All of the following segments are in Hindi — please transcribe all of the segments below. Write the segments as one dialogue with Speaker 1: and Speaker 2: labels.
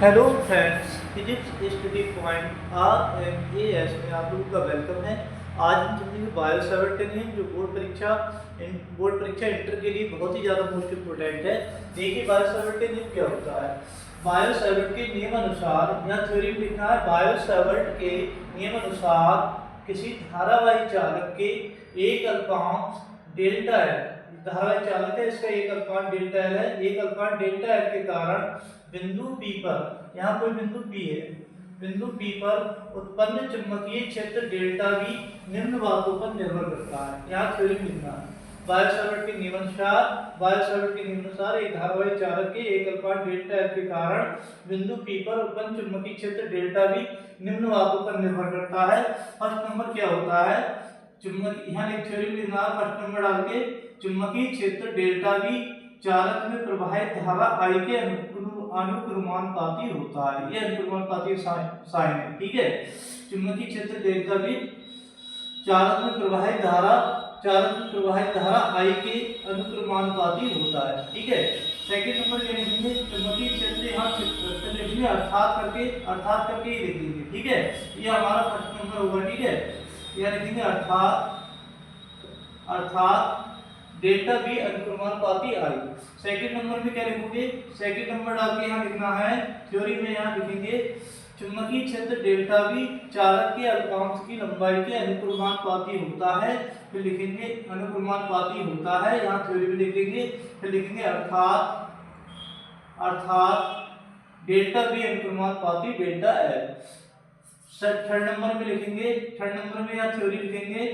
Speaker 1: Hello friends, physics study point RMAS में आप लोगों का वेलकम है। आज हम समझेंगे बायो सेवर्ट नियम, जो बोर्ड परीक्षा इंटर के लिए बहुत ही ज़्यादा मोस्ट इम्पोर्टेंट है। देखिए बायो सेवर्ट नियम क्या होता है। बायो सेवर्ट के नियम अनुसार, यहाँ थ्योरी में लिखा है, बायो सेवर्ट के नियम अनुसार किसी धारावाही चालक के एक अल्पांश डेल्टा एल, धारावाही चालक है, इसका एक अल्पांश डेल्टा एल है, एक अल्पांश डेल्टा एल के कारण बिंदु P पर, यहाँ कोई बिंदु P है, बिंदु P पर उत्पन्न चुंबकीय क्षेत्र डेल्टा V निम्न बातों पर निर्भर करता है। यहाँ थ्योरी लिखना है। बायो सेवर्ट के नियमानुसार एक धारावाही चालक के एक अल्पांश डेल्टा एल के कारण बिंदु P पर उत्पन्न चुंबकीय क्षेत्र डेल्टा V निम्न बातों पर निर्भर करता है। फर्स्ट नंबर क्या होता है, चुंबकीय, यहाँ एक थ्योरी लिखना है, फर्स्ट नंबर डाल के चुंबकीय क्षेत्र डेल्टा V चालक में प्रवाहित धारा I के अनुक्रमानुपाती होता है। ये अनुक्रमानुपाती साइन है, ठीक है। चुंबकीय क्षेत्र डेल्टा V चालक में प्रवाहित धारा I के अनुक्रमानुपाती होता है, ठीक है। सेकंड नंबर ये लिखेंगे चुंबकीय क्षेत्र, यहाँ लिखेंगे अर्थात करके ही लिखेंगे, ठीक है। ये हमारा फर्स्ट नंबर होगा, ठीक है। यहाँ लिखेंगे अर्थात delta V अनुक्रमानुपाती I। Second number में क्या लिखोगे, सेकंड नंबर डाल के यहाँ लिखना है, थ्योरी में यहाँ लिखेंगे चुंबकीय क्षेत्र डेल्टा V चालक के अल्पांश की लंबाई के अनुक्रमानुपाती होता है। फिर लिखेंगे अनुक्रमानुपाती होता है, यहाँ थ्योरी में लिखेंगे, फिर लिखेंगे अर्थात डेल्टा V अनुक्रमानुपाती डेल्टा L। थर्ड नंबर में लिखेंगे, थर्ड नंबर में यहाँ थ्योरी लिखेंगे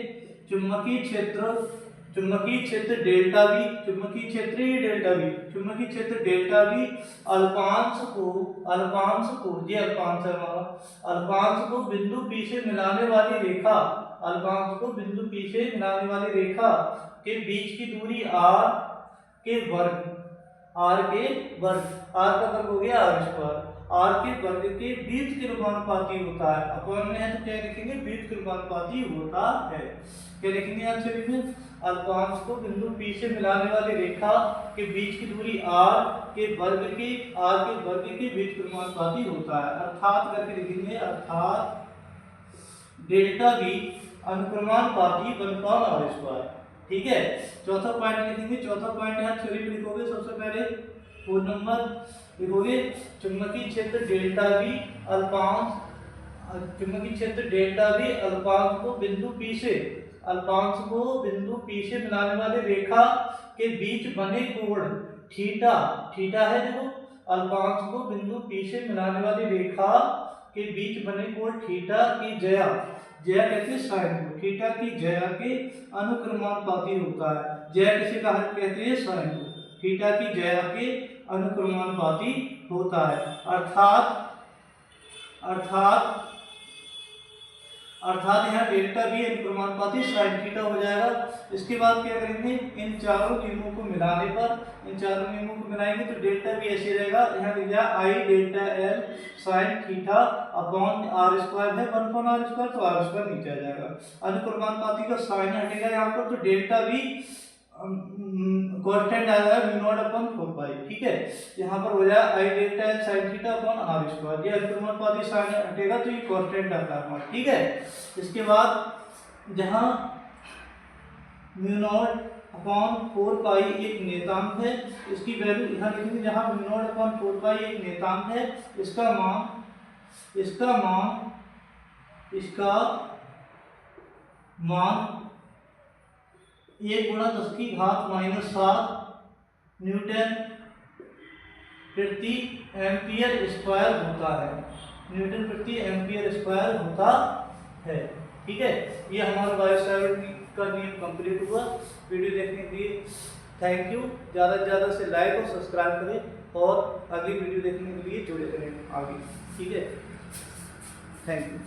Speaker 1: चुंबकीय क्षेत्र डेल्टा V, चुंबकीय क्षेत्र डेल्टा V अल्पांश को ये अल्पांश है हमारा, अल्पांश को बिंदु P से मिलाने वाली रेखा, अल्पांश को बिंदु P से मिलाने वाली रेखा के बीच की दूरी r का वर्ग हो गया r स्क्वायर, r के वर्ग के बीच के अनुपाती होता है। अपॉन में है तो क्या लिखेंगे, बीच के अनुपाती होता है। क्या लिखेंगे यहाँ थ्योरी में, अल्पांश को बिंदु P से मिलाने वाली रेखा के बीच की दूरी r के वर्ग के बीच के अनुपाती होता है। अर्थात करके लिखेंगे, अर्थात डेल्टा V अनुक्रमानुपाती 1/r स्क्वायर, ठीक है। चौथा पॉइंट लिखेंगे, चौथा पॉइंट यहाँ थ्योरी में लिखोगे, सबसे पहले 4 नंबर लिखोगे चुंबकीय क्षेत्र डेल्टा V अल्पांश को बिंदु P से मिलाने वाली रेखा के बीच बने कोण थीटा है, देखो अल्पांश को बिंदु P से मिलाने वाली रेखा के बीच बने कोण थीटा की जया कहते हैं साइन को, थीटा की जया के अनुक्रमानुपाती होता है। जया किसे कहते हैं, साइन को, थीटा की जया के अनुक्रमानुपाती होता है। अर्थात यहाँ डेल्टा V अनुक्रमानुपाती साइन थीटा हो जाएगा। इसके बाद क्या करेंगे, इन चारों नियमों को मिलाएंगे तो डेल्टा V ऐसे रहेगा, यहाँ लिख जाए I delta L sine theta upon r square है, 1/r स्क्वायर, तो r स्क्वायर नीचे आ जाएगा। अनुक्रमानुपाती का साइन हटेगा यहाँ पर, तो डेल्टा V कांस्टेंट आ जाएगा μ0/4π, ठीक है। यहाँ पर हो जाएगा I delta L sin theta upon r square, ये अनुक्रमानुपाती साइन हटेगा तो ये कांस्टेंट आता है, ठीक है। इसके बाद जहाँ μ0/4π एक नेतांक है, इसकी वैल्यू यहाँ लिखेंगे, जहाँ μ0/4π एक नेतांक है, इसका मान 1 × 10⁻⁷ न्यूटन प्रति एम्पियर स्क्वायर होता है, ठीक है। ये हमारा बायो सेवर्ट का नियम कंप्लीट हुआ। वीडियो देखने के लिए थैंक यू। ज़्यादा से ज़्यादा से लाइक और सब्सक्राइब करें और अगली वीडियो देखने के लिए जुड़े रहें आगे, ठीक है। Thank you.